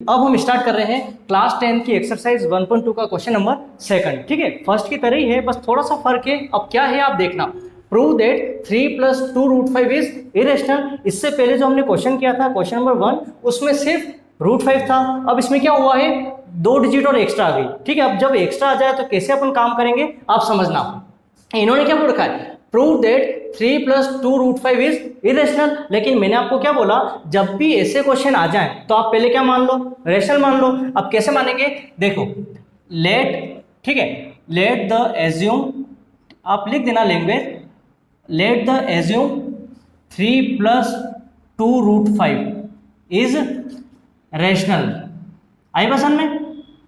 अब हम स्टार्ट कर रहे हैं क्लास 10 की एक्सरसाइज 1.2 का क्वेश्चन नंबर 2। ठीक है, फर्स्ट की तरह ही है, बस थोड़ा सा फर्क है। अब क्या है आप देखना, प्रूव दैट 3 + 2√5 इज इरेशनल। इससे पहले जो हमने क्वेश्चन किया था क्वेश्चन नंबर 1, उसमें सिर्फ √5 था। अब इसमें क्या हुआ है, 2 डिजिट और एक्स्ट्रा आ गई। ठीक है, अब जब एक्स्ट्रा आ जाए तो कैसे अपन काम करेंगे आप समझना। इन्होंने क्या बोल रखा है, प्रूव दैट 3 + 2√5 इज इरेशनल। लेकिन मैंने आपको क्या बोला, जब भी ऐसे क्वेश्चन आ जाए तो आप पहले क्या मान लो, रेशनल मान लो। अब कैसे मानेंगे, देखो लेट, ठीक है, लेट द एज्यूम, आप लिख देना language, let the assume 3 + 2√5 is rational. आई पसंद में,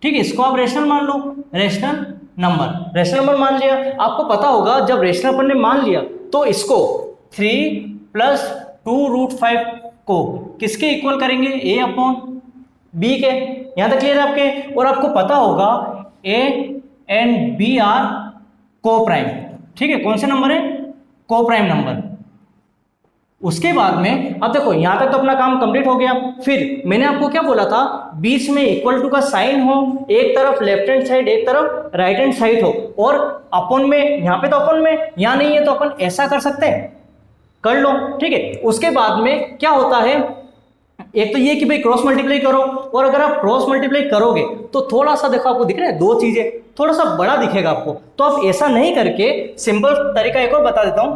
ठीक है, इसको आप रेशनल मान लो, रेशनल नंबर मान लिया। आपको पता होगा जब रेशनल अपन ने मान लिया तो इसको 3 + 2√5 को किसके इक्वल करेंगे, a/b के। यहां तक क्लियर है आपके। और आपको पता होगा a एंड b आर को प्राइम। ठीक है, कौन से नंबर है, को प्राइम नंबर। उसके बाद में अब देखो यहां तक तो अपना काम कंप्लीट हो गया। फिर मैंने आपको क्या बोला था, बीच में इक्वल टू का साइन हो, एक तरफ लेफ्ट हैंड साइड एक तरफ राइट हैंड साइड हो, और अपन में, यहां पे तो अपन में, यहां नहीं है तो अपन ऐसा कर सकते हैं, कर लो। ठीक है, उसके बाद में क्या होता है, एक तो ये कि भाई क्रॉस मल्टीप्लाई करो, और अगर आप क्रॉस मल्टीप्लाई करोगे तो थोड़ा सा देखो आपको दिख रहा है, दो चीजें थोड़ा सा बड़ा दिखेगा आपको। तो आप ऐसा नहीं करके सिंपल तरीका एक और बता देता हूं।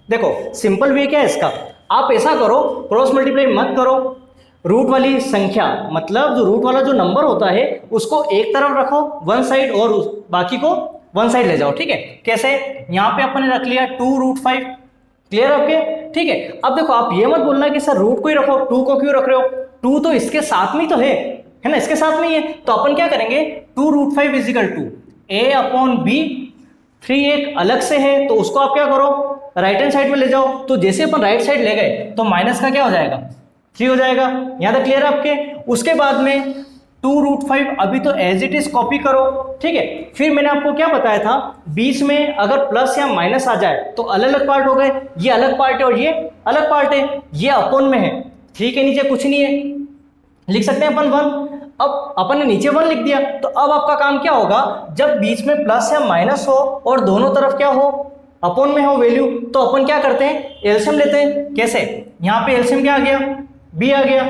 देखो सिंपल वे क्या है इसका, आप ऐसा करो, क्रॉस मल्टीप्लाई मत करो, रूट वाली संख्या मतलब जो रूट वाला जो नंबर होता है उसको एक तरफ रखो वन साइड, और बाकी को वन साइड ले जाओ। ठीक है, कैसे, यहां पे अपन ने रख लिया 2√5। क्लियर आपके, ठीक है। अब देखो आप ये मत बोलना कि सर रूट को ही रखो, 2 को क्यों रख रहे हो, 2 तो इसके साथ में ही तो है ना, इसके साथ में ही है। तो अपन क्या करेंगे, 2√5 = a/b। 3 एक अलग से है तो उसको आप क्या करो, राइट हैंड साइड में ले जाओ। तो जैसे अपन राइट साइड ले गए तो माइनस का क्या हो जाएगा, 3 हो जाएगा। यहां तक क्लियर है आपके। उसके बाद में 2√5 अभी तो एज इट इज कॉपी करो। ठीक है, फिर मैंने आपको क्या बताया था, बीच में अगर प्लस या माइनस आ जाए तो अलग अलग पार्ट हो गए, ये अलग पार्ट है और ये अलग पार्ट है, ये अपोन में है, 3 के नीचे कुछ नहीं है, लिख सकते हैं अपन 1। अब अपन ने नीचे 1 लिख दिया, तो अब आपका काम क्या होगा, जब बीच में प्लस या माइनस हो और दोनों तरफ क्या हो, अपोन में हो वैल्यू, तो अपन क्या करते हैं, एलसीएम लेते हैं। कैसे, यहाँ पे एलसीएम क्या आ गया, b आ गया,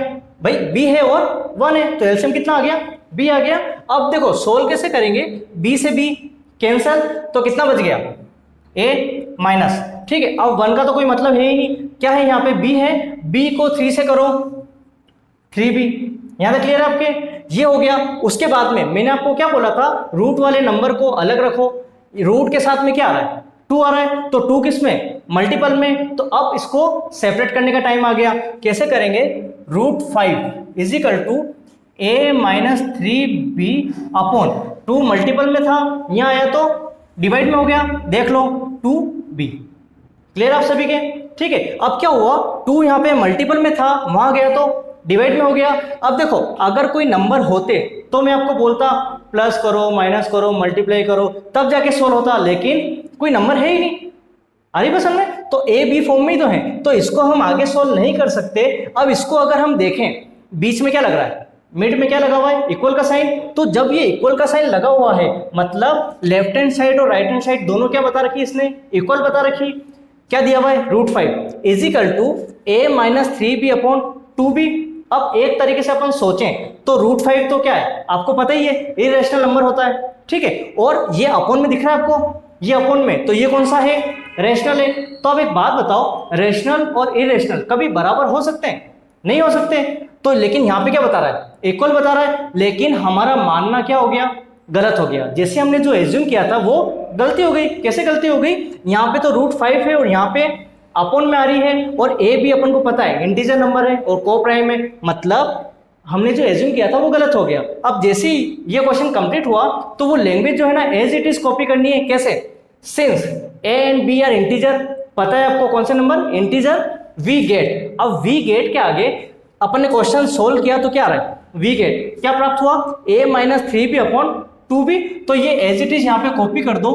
भाई b है और 1 है तो एलसीएम कितना आ गया, b आ गया। अब देखो सोल्व कैसे करेंगे, b से b कैंसल, तो कितना बच गया, a-। ठीक है, अब 1 का तो कोई मतलब है ही नहीं, क्या है यहाँ पे b है, b को 3 से करो 3b। यहां तक क्लियर है आपके, ये हो गया। उसके बाद में मैंने आपको क्या बोला था, रूट वाले नंबर को अलग रखो, रूट के साथ में क्या आ रहा है, 2 आ रहा है, तो 2 किस में, मल्टीपल में। तो अब इसको सेपरेट करने का टाइम आ गया। कैसे करेंगे, √5 = a-3b/2 मल्टीपल में था, यहां आया तो डिवाइड में हो गया, देख लो 2b। क्लियर आप सभी के, ठीक है। अब क्या हुआ, 2 यहाँ पे मल्टीपल में था, वहां गया तो डिवाइड में हो गया। अब देखो अगर कोई नंबर होते तो मैं आपको बोलता प्लस करो, माइनस करो, मल्टीप्लाई करो, तब जाके सोल्व होता, लेकिन कोई नंबर है ही नहीं। अरे पसंद में तो ए बी फॉर्म में ही तो है, तो इसको हम आगे सोल्व नहीं कर सकते। अब इसको अगर हम देखें, बीच में क्या लग रहा है, मिड में क्या लगा हुआ है, इक्वल का साइन। तो जब ये इक्वल का साइन लगा हुआ है मतलब लेफ्ट हैंड साइड और राइट हैंड साइड दोनों क्या बता रखी, इसने इक्वल बता रखी। क्या दिया हुआ है, √5 = a-3b/2b। अब एक तरीके से अपन सोचें तो √5 तो क्या है, आपको पता ही है, इरेशनल नंबर होता है। ठीक है, और ये अपोन में दिख रहा है आपको, ये अपोन में, तो ये कौन सा है, रेशनल है। तो अब एक बात बताओ, रेशनल और इरेशनल कभी बराबर हो सकते हैं, नहीं हो सकते। तो लेकिन यहाँ पे क्या बता रहा है, इक्वल बता रहा है, लेकिन हमारा मानना क्या हो गया, गलत हो गया। जैसे हमने जो एज्यूम किया था वो गलती हो गई। कैसे गलती हो गई, यहाँ पे तो √5 है और यहाँ पे अपोन में आ रही है, और ए भी अपन को पता है इंटीजर नंबर है और को प्राइम है, मतलब हमने जो एज्यूम किया था वो गलत हो गया। अब जैसे ही ये क्वेश्चन कंप्लीट हुआ तो वो लैंग्वेज जो है ना एज इट इज कॉपी करनी है। कैसे, since a and b are integer, पता है आपको कौन से नंबर, इंटीजर, वी गेट। अब वी गेट के आगे अपन ने क्वेश्चन सोल्व किया तो क्या आ रहा है, वी गेट क्या प्राप्त हुआ, a-3b/2b। तो ये एज इट इज यहाँ पे कॉपी कर दो,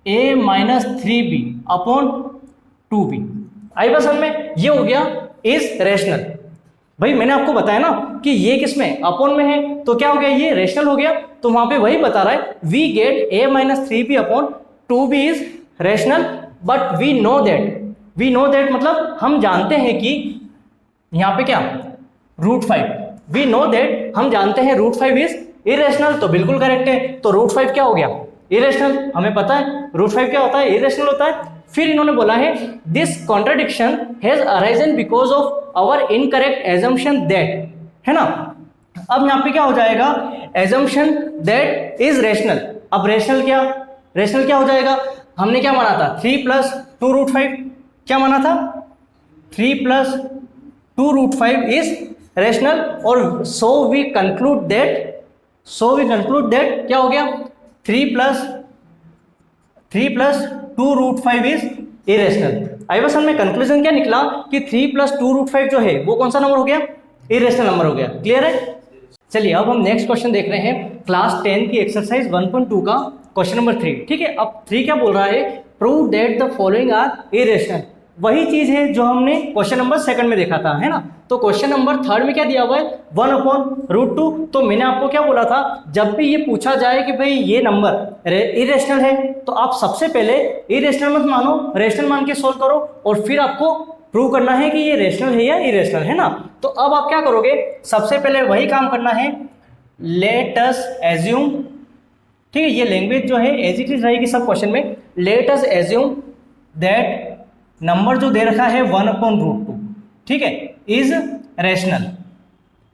a-3b/2b। आई बस में ये हो गया इज रेशनल। भाई मैंने आपको बताया ना कि ये किस में अपॉन में है, तो क्या हो गया, ये रेशनल हो गया। तो वहां पे वही बता रहा है, we get a minus 3b upon 2b is rational, but we know that मतलब हम जानते हैं कि यहाँ पे क्या √5, वी नो दैट हम जानते हैं √5 इज इरेशनल, तो बिल्कुल करेक्ट है। तो √5 क्या हो गया, इरेशनल, हमें पता है √5 क्या होता है, इरेशनल होता है। फिर इन्होंने बोला है this contradiction has arisen because of our incorrect assumption that, है ना। अब यहाँ पे क्या हो जाएगा, एजम्पशन दैट इज रेशनल। अब रेशनल क्या हो जाएगा, हमने क्या माना था 3 + 2√5, क्या माना था 3 + 2√5 इज रेशनल, और सो वी कंक्लूड दैट क्या हो गया 3 + 2√5 इज इरेशनल। आई बस हमें कंक्लूजन क्या निकला कि 3 + 2√5 जो है वो कौन सा नंबर हो गया, इरेशनल नंबर हो गया। क्लियर है। चलिए अब हम नेक्स्ट क्वेश्चन देख रहे हैं, क्लास 10 की एक्सरसाइज 1.2 का क्वेश्चन नंबर 3। ठीक है, अब 3 क्या बोल रहा है, prove that the following are irrational. वही चीज है जो हमने क्वेश्चन नंबर 2 में देखा था, है ना। तो क्वेश्चन नंबर 3 में क्या दिया हुआ है 1/√2। तो मैंने आपको क्या बोला था, जब भी ये पूछा जाए कि भाई ये नंबर इरेशनल है, तो आप सबसे पहले इरेशनल मत मानो, रेशनल मान के सोल्व करो, और फिर आपको प्रूव करना है कि ये रेशनल है या इरेशनल, है ना। तो अब आप क्या करोगे, सबसे पहले वही काम करना है, लेट अस एज्यूम, ठीक है, ये लैंग्वेज जो है एज इट इज रहेगी सब क्वेश्चन में। Let us assume that number जो दे रखा है 1/√2, ठीक है, इज रेशनल,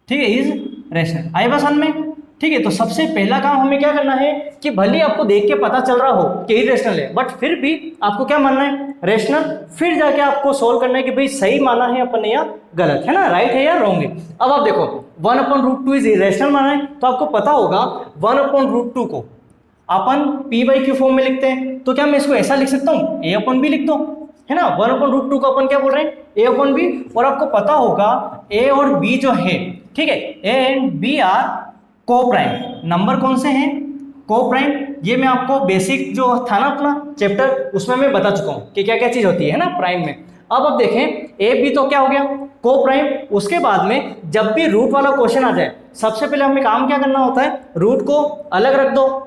ठीक है, इज रेशनल। आई बस में, ठीक है। तो सबसे पहला काम हमें क्या करना है कि भले आपको देख के पता चल रहा हो कि इरेशनल है, बट फिर भी आपको क्या मानना है, रेशनल। फिर जाके आपको सोल्व करना है कि भाई सही माना है अपन ने या गलत, है ना, राइट है या रॉन्ग है। अब आप देखो 1/√2 इज इरेशनल माना है, तो आपको पता होगा 1/√2 को अपन p/q फॉर्म में लिखते हैं। तो क्या मैं इसको ऐसा लिख सकता हूँ a/b लिख दो, है ना। 1/√2 को अपन क्या बोल रहे हैं a/b, और आपको पता होगा a और b जो है, ठीक है, a एंड b आर को प्राइम। नंबर कौन से हैं, को प्राइम। ये मैं आपको बेसिक जो था ना अपना चैप्टर, उसमें मैं बता चुका हूँ कि क्या क्या चीज होती है ना प्राइम में। अब देखें a b तो क्या हो गया को प्राइम। उसके बाद में जब भी रूट वाला क्वेश्चन आ जाए, सबसे पहले हमें काम क्या करना होता है, रूट को अलग रख दो।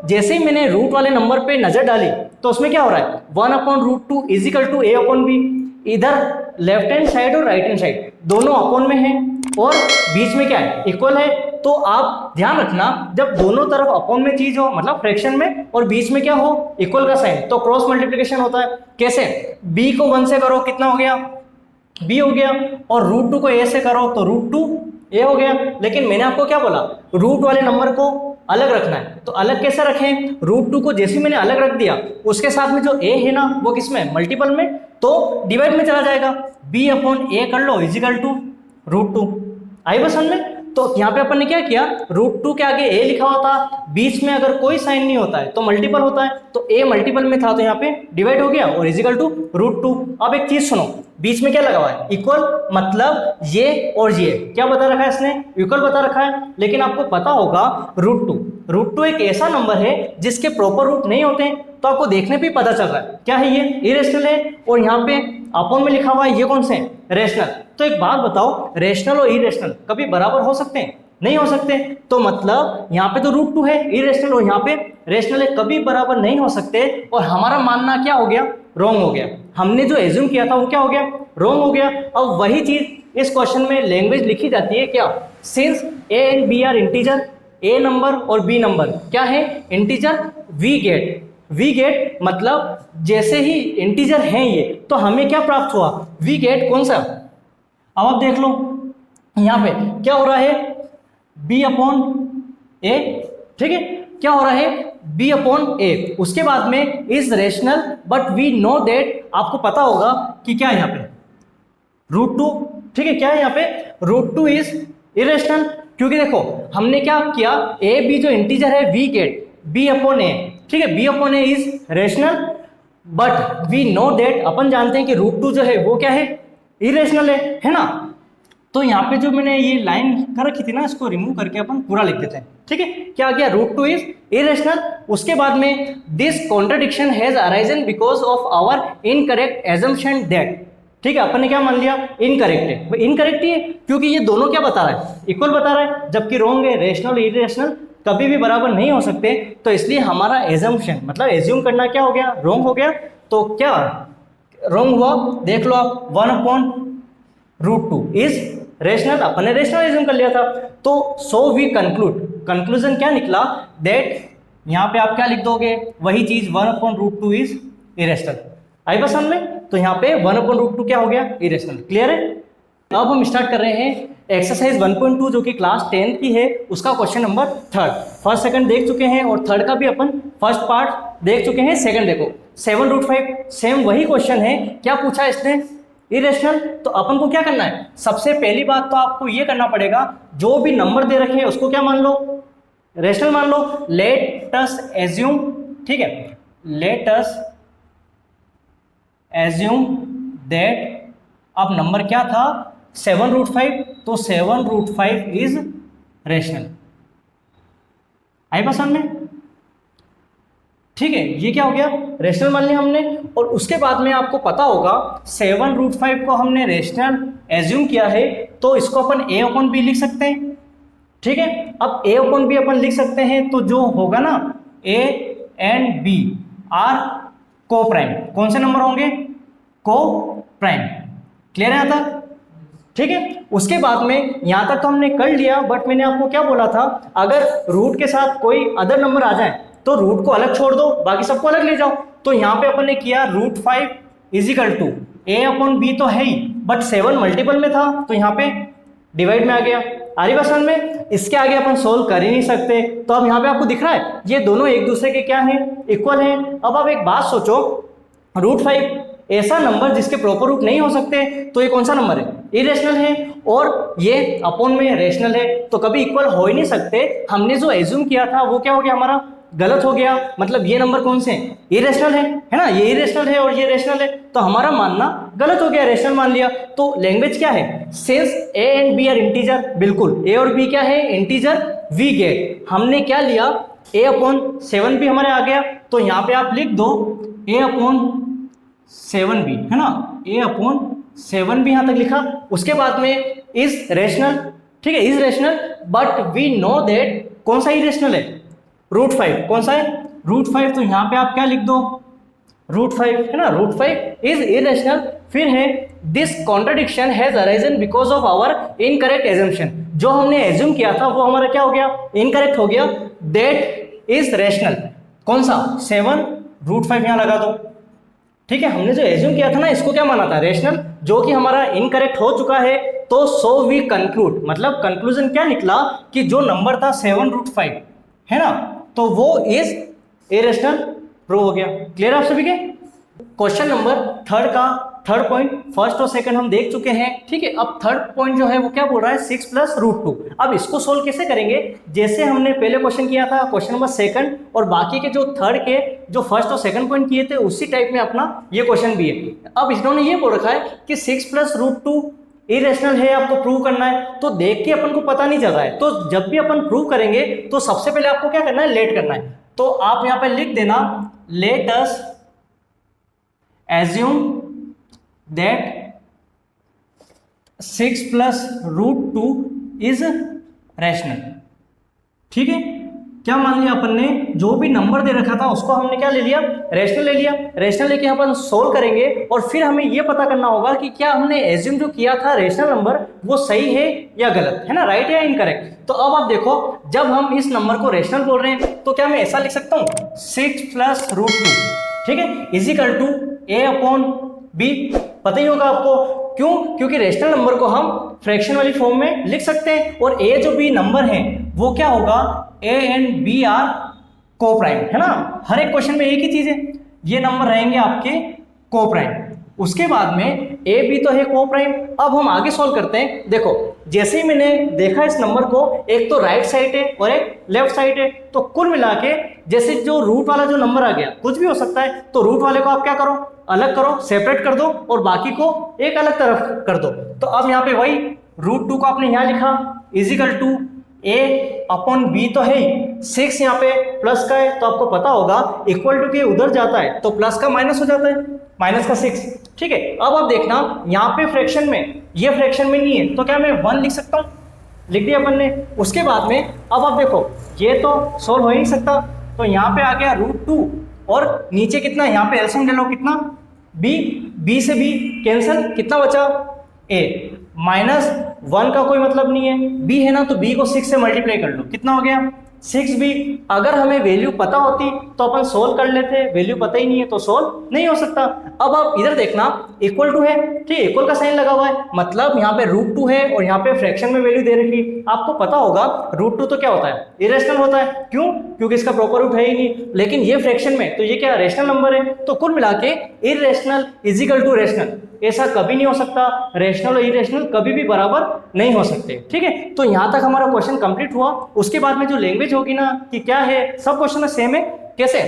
जैसे ही मैंने रूट वाले नंबर पे नजर डाली, तो उसमें क्या हो रहा है 1/√2 इज इक्वल टू a/b। इधर लेफ्ट हैंड साइड और राइट हैंड साइड दोनों अपॉन में है, और बीच में क्या है इक्वल है। तो आप ध्यान रखना, जब दोनों तरफ अपॉन में चीज हो मतलब फ्रैक्शन में, और बीच में क्या हो इक्वल का साइन, तो क्रॉस मल्टीप्लिकेशन होता है। कैसे, b को 1 से करो कितना हो गया b हो गया, और √2 को a से करो तो √2 a हो गया। लेकिन मैंने आपको क्या बोला, रूट वाले नंबर को अलग रखना है। तो अलग कैसे रखें, √2 को जैसे मैंने अलग रख दिया, उसके साथ में जो a है ना वो किसमें मल्टीपल में, तो डिवाइड में चला जाएगा, b/a कर लो इज इक्वल टू √2। आई बस में। तो यहाँ पे अपन ने क्या किया, √2 के आगे a लिखा हुआ था, बीच में अगर कोई साइन नहीं होता है तो मल्टीपल होता है, तो a मल्टीपल में था तो यहाँ पे डिवाइड हो गया और इज इक्वल टू √2। अब एक चीज सुनो, बीच में क्या लगा हुआ है इक्वल, मतलब ये और ये क्या बता रखा है इसने, इक्वल बता रखा है। लेकिन आपको पता होगा √2 एक ऐसा नंबर है जिसके प्रॉपर रूट नहीं होते हैं, तो आपको देखने पे पता चल रहा है क्या है, ये इरेशनल है, और यहाँ पे अपॉन में लिखा हुआ है ये कौन से हैं, रेशनल। तो एक बात बताओ, रेशनल और इरेशनल कभी बराबर हो सकते हैं, नहीं हो सकते। तो मतलब यहाँ पे तो √2 है इरेशनल, और यहाँ पे रेशनल है, कभी बराबर नहीं हो सकते। और हमारा मानना क्या हो गया, रॉन्ग हो गया। हमने जो एज्यूम किया था वो क्या हो गया, रॉन्ग हो गया। अब वही चीज इस क्वेश्चन में लैंग्वेज लिखी जाती है क्या, since a and b are integer, a number और b नंबर क्या है इंटीजर, वी गेट मतलब जैसे ही इंटीजर हैं ये, तो हमें क्या प्राप्त हुआ, वी गेट कौन सा। अब आप देख लो यहाँ पे क्या हो रहा है, b/a, ठीक है, क्या हो रहा है b/a। उसके बाद में is rational but we know that, आपको पता होगा कि क्या है यहाँ पे √2, ठीक है, क्या है यहाँ पे √2 इज इरेशनल। क्योंकि देखो हमने क्या किया, a b जो इंटीजर है वी गेट b/a, ठीक है, b/a is rational, but we know that, अपन जानते हैं कि √2 जो है वो क्या है इरेशनल है ना। तो यहाँ पे जो मैंने ये लाइन कर रखी थी ना, इसको रिमूव करके अपन पूरा लिख देते हैं, ठीक है। क्या गया, √2 इज इरेशनल। उसके बाद में this contradiction has arisen because of our incorrect assumption that, ठीक है, अपन ने क्या मान लिया, इनकरेक्ट है। वो इनकरेक्ट ही है क्योंकि ये दोनों क्या बता रहा है, इक्वल बता रहा है, जबकि रॉन्ग है, रेशनल इरेशनल कभी भी बराबर नहीं हो सकते। तो इसलिए हमारा एजम्पशन मतलब एज्यूम करना क्या हो गया, रॉन्ग हो गया। तो क्या रॉन्ग हुआ, देख लो आप, 1/√2 इज रेशनल, अपन ने रेशनल एज्यूम कर लिया था। तो सो वी कंक्लूड, कंक्लूजन क्या निकला, दैट यहाँ पे आप क्या लिख दोगे, वही चीज 1/√2 इज इरेशनल। आई बस में, तो यहाँ पे 1/√2 क्या हो गया, इरेशनल। क्लियर है। अब हम स्टार्ट कर रहे हैं एक्सरसाइज 1.2 जो कि क्लास 10 की है, उसका क्वेश्चन नंबर 3। फर्स्ट सेकंड देख चुके हैं और थर्ड का भी अपन फर्स्ट पार्ट देख चुके हैं। सेकंड देखो 7√5 सेम वही क्वेश्चन है। क्या पूछा इसने, इरेशनल। तो अपन को क्या करना है, सबसे पहली बात तो आपको ये करना पड़ेगा, जो भी नंबर दे रखे हैं उसको क्या मान लो, रेशनल मान लो। लेट अस एज्यूम, ठीक है, लेट अस एज्यूम दैट, अब नंबर क्या था 7√5, तो 7√5 इज रेशनल। आई बात समझ में, ठीक है, ये क्या हो गया, रेशनल मान लिया हमने। और उसके बाद में आपको पता होगा 7√5 को हमने रेशनल एज्यूम किया है, तो इसको अपन a/b लिख सकते हैं। ठीक है, अब a/b अपन लिख सकते हैं, तो जो होगा ना a एंड b आर को प्राइम, कौन से नंबर होंगे, को प्राइम। क्लियर है यहाँ तक, ठीक है। उसके बाद में यहां तक तो हमने कर लिया, बट मैंने आपको क्या बोला था, अगर रूट के साथ कोई अदर नंबर आ जाए तो रूट को अलग छोड़ दो, बाकी सबको अलग ले जाओ। तो यहाँ पे अपन ने किया √5 इजिकल टू a/b तो है ही, बट 7 मल्टीपल में था तो यहाँ पे डिवाइड में आ गया। आ रही बात समझ में, इसके आगे अपन सोल्व कर ही नहीं सकते। तो अब यहाँ पे आपको दिख रहा है ये दोनों एक दूसरे के क्या है, इक्वल है। अब आप एक बात सोचो, √5 ऐसा नंबर जिसके प्रॉपर रूट नहीं हो सकते, तो ये कौन सा नंबर है, इरेशनल है, और ये अपॉन में रेशनल है, तो कभी इक्वल हो ही नहीं सकते। हमने जो एज्यूम किया था वो क्या हो गया, हमारा गलत हो गया। मतलब ये नंबर कौन से हैं, इरेशनल है ना, ये इरेशनल है और ये रेशनल है, तो हमारा मानना गलत हो गया, रेशनल मान लिया। तो लैंग्वेज क्या है, since a and b are integer, बिल्कुल a और b क्या है, इंटीजर, वी गेट, हमने क्या लिया, a/7 भी हमारे आ गया। तो यहाँ पे आप लिख दो a/7 भी, है ना, a/7 भी यहाँ तक लिखा। उसके बाद में इज रेशनल, ठीक है, is rational, but we know that कौन सा इरेशनल है, √5, कौन सा है, √5। तो यहाँ पे आप क्या लिख दो, √5, है ना, √5 इज इरेशनल। फिर है this contradiction has arisen because of our incorrect assumption, जो हमने एज्यूम किया था वो हमारा क्या हो गया, इनकरेक्ट हो गया। दैट इज रेशनल, कौन सा, 7, √5 यहाँ लगा दो। ठीक है, हमने जो एज्यूम किया था ना, इसको क्या माना था, रेशनल, जो कि हमारा इनकरेक्ट हो चुका है। तो सो वी कंक्लूड, मतलब कंक्लूजन क्या निकला कि जो नंबर था 7√5, है ना, तो वो इज इरेशनल, प्रूव हो गया। क्लियर आप सभी के। क्वेश्चन नंबर थर्ड का थर्ड पॉइंट, फर्स्ट और सेकंड हम देख चुके हैं। ठीक है, अब थर्ड पॉइंट जो है वो क्या बोल रहा है, 6 + √2। अब इसको सोल्व कैसे करेंगे, जैसे हमने पहले क्वेश्चन किया था, क्वेश्चन नंबर सेकंड, और बाकी के जो थर्ड के जो फर्स्ट और सेकंड पॉइंट किए थे उसी टाइप में अपना ये क्वेश्चन भी है। अब इन्होंने ये बोल रखा है कि 6 + √2 इरेशनल है, आपको प्रूव करना है। तो देख के अपन को पता नहीं चल रहा है, तो जब भी अपन प्रूव करेंगे तो सबसे पहले आपको क्या करना है, लेट करना है। तो आप यहां पे लिख देना, let us assume that 6 + √2 is rational. ठीक है, क्या मान लिया अपन ने, जो भी नंबर दे रखा था उसको हमने क्या ले लिया, रेशनल ले लिया। रेशनल लेके अपन सोल्व करेंगे और फिर हमें ये पता करना होगा कि क्या हमने एज्यूम जो किया था रेशनल नंबर वो सही है या गलत, है ना, राइट है या इनकरेक्ट। तो अब आप देखो, जब हम इस नंबर को रेशनल बोल रहे हैं तो क्या मैं ऐसा लिख सकता हूँ, 6 + √2, ठीक है, इजिकल टू a/b, पता ही होगा आपको, क्यों, क्योंकि रेशनल नंबर को हम फ्रैक्शन वाली फॉर्म में लिख सकते हैं, और a जो b नंबर है वो क्या होगा, a एंड b आर को प्राइम, है ना, हर एक क्वेश्चन में एक ही चीज है, ये नंबर रहेंगे आपके को प्राइम। उसके बाद में a b तो है को प्राइम। अब हम आगे सॉल्व करते हैं। देखो, जैसे ही मैंने देखा इस नंबर को, एक तो राइट साइड है और एक लेफ्ट साइड है, तो कुल मिला के जैसे जो रूट वाला जो नंबर आ गया, कुछ भी हो सकता है, तो रूट वाले को आप क्या करो, अलग करो, सेपरेट कर दो, और बाकी को एक अलग तरफ कर दो। तो अब यहाँ पे वही √2 को आपने यहाँ लिखा, equal to a upon b तो है ही, 6 यहाँ पे प्लस का है तो आपको पता होगा इक्वल टू के उधर जाता है तो प्लस का माइनस हो जाता है, माइनस का 6। ठीक है, अब आप देखना यहाँ पे फ्रैक्शन में, ये फ्रैक्शन में नहीं है तो क्या मैं 1 लिख सकता हूँ, लिख दिया अपन ने। उसके बाद में अब आप देखो ये तो सोल्व हो ही नहीं सकता, तो यहाँ पे आ गया √2 और नीचे कितना, यहाँ पे एलसीएम ले लो, कितना बी से बी कैंसिल, कितना बचा ए, -1 का कोई मतलब नहीं है, बी है ना तो बी को 6 से मल्टीप्लाई कर लो, कितना हो गया 6b। अगर हमें वैल्यू पता होती तो अपन सोल्व कर लेते, वैल्यू पता ही नहीं है तो सोल्व नहीं हो सकता। अब आप इधर देखना इक्वल टू है, ठीक है, इक्वल का साइन लगा हुआ है, मतलब यहाँ पे √2 है और यहाँ पे फ्रैक्शन में वैल्यू दे रखी। आपको पता होगा √2 तो क्या होता है, इरेशनल होता है, क्यों, क्योंकि इसका प्रॉपर रूट है ही नहीं, लेकिन ये फ्रैक्शन में तो ये क्या रेशनल नंबर है। तो कुल मिला के इरेशनल इजिकल टू रेशनल, ऐसा कभी नहीं हो सकता, रेशनल और इरेशनल कभी भी बराबर नहीं हो सकते। ठीक है, तो यहाँ तक हमारा क्वेश्चन कंप्लीट हुआ। उसके बाद में जो लैंग्वेज होगी ना कि क्या है, सब क्वेश्चन में सेम है, कैसे,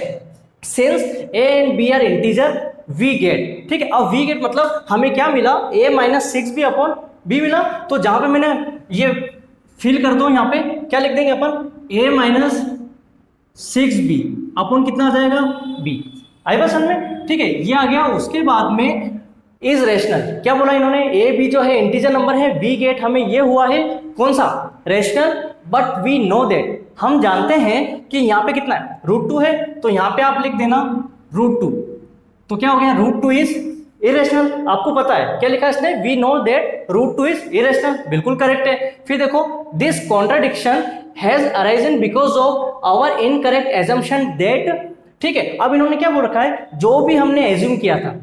since a and b are integer we get. ठीक है, अब वी गेट मतलब हमें क्या मिला, a minus 6b upon b मिला। तो जहां पे मैंने ये फिल कर दो, यहाँ पे क्या लिख देंगे अपन, a माइनस 6b अपॉन कितना आ जाएगा b, आई बात समझ में। ठीक है, ये आ गया। उसके बाद में इज रेशनल, क्या बोला इन्होंने, ए बी जो है इंटीजर नंबर है, वी गेट हमें ये हुआ है कौन सा, rational, but we know that, हम जानते हैं कि यहाँ पे कितना है, √2 है, तो यहाँ पे आप लिख देना √2, तो क्या हो गया, √2 इज इरेशनल। आपको पता है क्या लिखा है इसने, we know that √2 is irrational, बिल्कुल करेक्ट है। फिर देखो this contradiction has arisen because of our incorrect assumption that. ठीक है, अब इन्होंने क्या बोल रखा है, जो भी हमने एज्यूम किया था,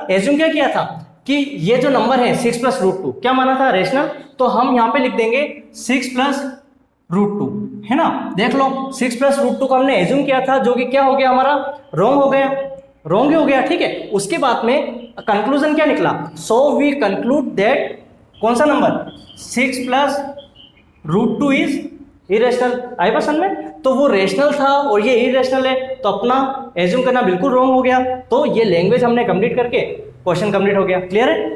एज्यूम क्या किया था कि ये जो नंबर है 6 प्लस √2 क्या माना था, रेशनल, तो हम यहाँ पे लिख देंगे 6 प्लस √2, है ना। देख लो 6 प्लस √2 को हमने एज्यूम किया था, जो कि क्या हो गया हमारा, रॉन्ग हो गया, रॉन्ग हो गया। ठीक है, उसके बाद में कंक्लूजन क्या निकला, सो वी कंक्लूड दैट कौन सा नंबर, 6 प्लस √2 इज इरेशनल, आई बात समझ में। तो वो रेशनल था और ये इरेशनल है, तो अपना एज्यूम करना बिल्कुल रॉन्ग हो गया। तो ये लैंग्वेज हमने कंप्लीट करके क्वेश्चन कंप्लीट हो गया, क्लियर है।